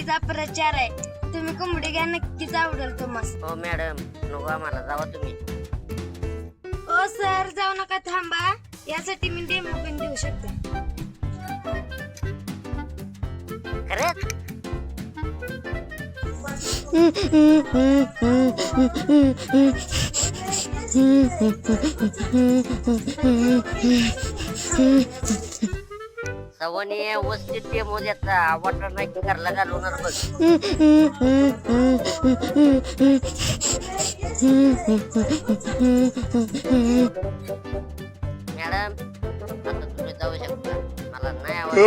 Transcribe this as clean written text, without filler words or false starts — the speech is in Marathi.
कोंबडीचा प्रचार आहे. तुम्ही कोंबडी घ्या, नक्कीच आवडेल तुम्हाला. हो मॅडम, नको आम्हाला, जावा तुम्ही. ओ सर, जाऊ नका, थांबा. यासाठी मी डेमो पण देऊ शकते. खरंच? सवनी व्यवस्थित डेमो देता, वाटर नाही घरला घालवणार बघ. मॅडम, आता तुम्ही जाऊ शकता, मला नाही आवडत.